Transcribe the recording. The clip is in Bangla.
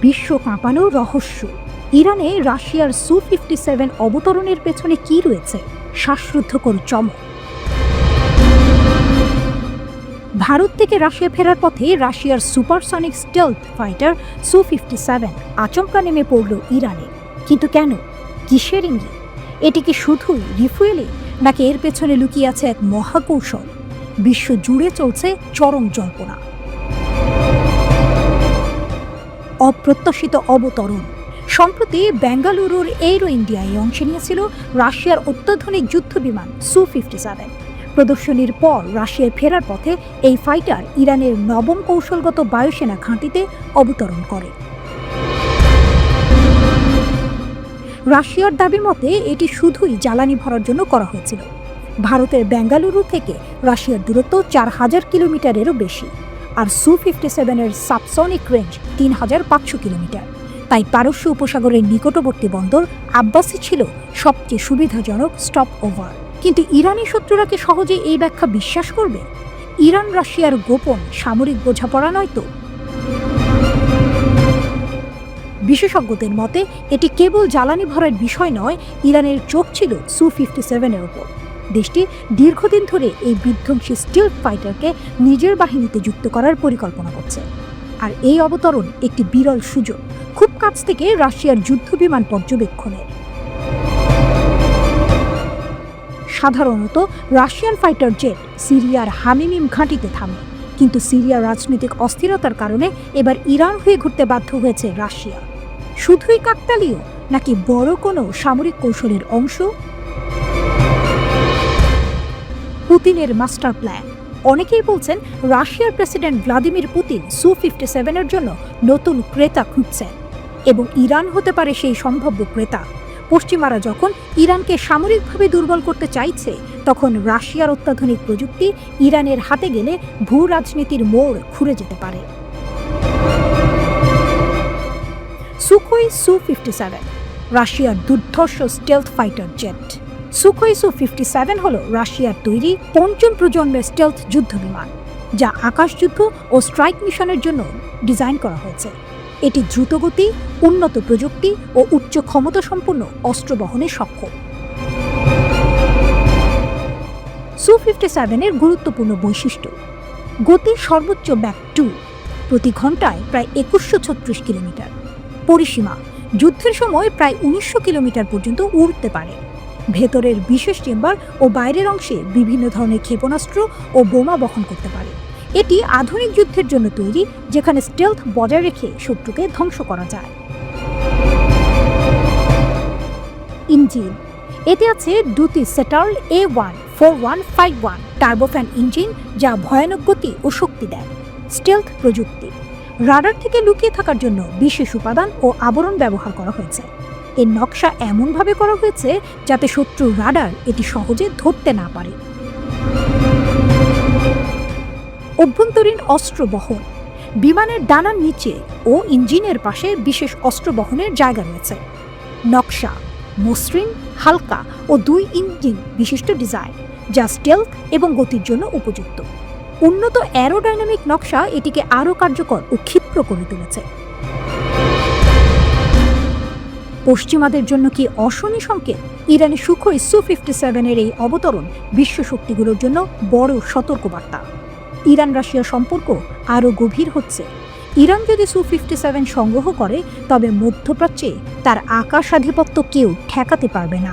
বিশ্ব কাঁপানো রহস্য। ইরানে রাশিয়ার সু-57 অবতরণের পেছনে কি রয়েছে? শ্বাসরুদ্ধকর চমক। ভারত থেকে রাশিয়া ফেরার পথে রাশিয়ার সুপারসনিক স্টেলথ ফাইটার সু-57 আচমকা নেমে পড়ল ইরানে। কিন্তু কেন? কিসের ইঙ্গিত? এটি কি শুধুই রিফুয়েলিং, নাকি এর পেছনে লুকিয়ে আছে এক মহাকৌশল? বিশ্ব জুড়ে চলছে চরম জল্পনা। অপ্রত্যাশিত অবতরণ। সম্প্রতি বেঙ্গালুরুর এরো ইন্ডিয়ায় অংশ নিয়েছিল রাশিয়ার অত্যাধুনিক যুদ্ধবিমান সু-57। প্রদর্শনীর পর রাশিয়ায় ফেরার পথে এই ফাইটার ইরানের নবম কৌশলগত বায়ুসেনা ঘাঁটিতে অবতরণ করে। রাশিয়ার দাবি মতে এটি শুধুই জ্বালানি ভরার জন্য করা হয়েছিল। ভারতের বেঙ্গালুরু থেকে রাশিয়ার দূরত্ব 4000 কিলোমিটারেরও বেশি, আর সু-57-এর সাবসনিক রেঞ্জ 3500 কিলোমিটার। তাই পারস্য উপসাগরের নিকটবর্তী বন্দর আব্বাসি ছিল সবচেয়ে সুবিধাজনক স্টপ ওভার। কিন্তু ইরানি শত্রুরা কি সহজে এই ব্যাখ্যা বিশ্বাস করবে? ইরান রাশিয়ার গোপন সামরিক বোঝাপড়া নয় তো? বিশেষজ্ঞদের মতে এটি কেবল জ্বালানি ভরার বিষয় নয়, ইরানের চোখ ছিল সু-57-এর ওপর। দেশটি দীর্ঘদিন ধরে এই বিধ্বংসী স্টিলথ ফাইটারকে নিজের বাহিনীতে যুক্ত করার পরিকল্পনা করছে। আর এই অবতরণ একটি বিরল সুযোগ, খুব কাছ থেকে রাশিয়ার যুদ্ধবিমান পর্যবেক্ষণের। সাধারণত রাশিয়ান ফাইটার জেট সিরিয়ার হামিমিম ঘাঁটিতে থামে, কিন্তু সিরিয়ার রাজনৈতিক অস্থিরতার কারণে এবার ইরান হয়ে ঘুরতে বাধ্য হয়েছে রাশিয়া। শুধুই কাকতালীয়, নাকি বড় কোনো সামরিক কৌশলের অংশ? পুতিনের মাস্টার প্ল্যান। অনেকেই বলছেন রাশিয়ার প্রেসিডেন্ট ভ্লাদিমির পুতিন সু-57-এর জন্য নতুন ক্রেতা খুঁজছেন, এবং ইরান হতে পারে সেই সম্ভাব্য ক্রেতা। পশ্চিমারা যখন ইরানকে সামরিকভাবে দুর্বল করতে চাইছে, তখন রাশিয়ার অত্যাধুনিক প্রযুক্তি ইরানের হাতে গেলে ভূ রাজনীতির মোড় ঘুরে যেতে পারে। সুখোই সু-57 রাশিয়ার দুর্ধর্ষ স্টেলথ ফাইটার জেট। সুখোই সু-57 হল রাশিয়ার তৈরি পঞ্চম প্রজন্মের স্টেলথ যুদ্ধবিমান, যা আকাশযুদ্ধ ও স্ট্রাইক মিশনের জন্য ডিজাইন করা হয়েছে। এটি দ্রুতগতি, উন্নত প্রযুক্তি ও উচ্চ ক্ষমতা সম্পন্ন অস্ত্র বহনে সক্ষম। সু-57-এর গুরুত্বপূর্ণ বৈশিষ্ট্য: গতি সর্বোচ্চ ম্যাক 2, প্রতি ঘন্টায় প্রায় 2136 কিলোমিটার। পরিসীমা: যুদ্ধের সময় প্রায় 1900 কিলোমিটার পর্যন্ত উড়তে পারে। ভেতরের বিশেষ চেম্বার ও বাইরের অংশে বিভিন্ন ধরনের ক্ষেপণাস্ত্র ও বোমা বহন করতে পারে। এটি আধুনিক যুদ্ধের জন্য তৈরি, যেখানে স্টেলথ বজায় রেখে শত্রুকে ধ্বংস করা যায়। ইঞ্জিন: এতে আছে দুটি স্যাটার্ন A14151 টার্বোফ্যান ইঞ্জিন, যা ভয়ানক গতি ও শক্তি দেয়। স্টেলথ প্রযুক্তি: রাডার থেকে লুকিয়ে থাকার জন্য বিশেষ উপাদান ও আবরণ ব্যবহার করা হয়েছে। এর নকশা এমনভাবে করা হয়েছে যাতে শত্রুর রাডার এটি সহজে ধরতে না পারে। অভ্যন্তরীণ অস্ত্র বহন: বিমানের ডানার নিচে ও ইঞ্জিনের পাশে বিশেষ অস্ত্র বহনের জায়গা রয়েছে। নকশা: মসৃণ, হালকা ও 2 ইঞ্জিন বিশিষ্ট ডিজাইন, যা স্টেলথ এবং গতির জন্য উপযুক্ত। উন্নত অ্যারোডাইনামিক নকশা এটিকে আরও কার্যকর ও ক্ষিপ্র করে তুলেছে। পশ্চিমাদের জন্য কি অশনি সংকেত? ইরানি সুখোই সু-57-এর এই অবতরণ বিশ্ব শক্তিগুলোর জন্য বড় সতর্কবার্তা। ইরান রাশিয়া সম্পর্ক আরও গভীর হচ্ছে। ইরান যদি সু-57 সংগ্রহ করে, তবে মধ্যপ্রাচ্যে তার আকাশাধিপত্য কেউ ঠেকাতে পারবে না।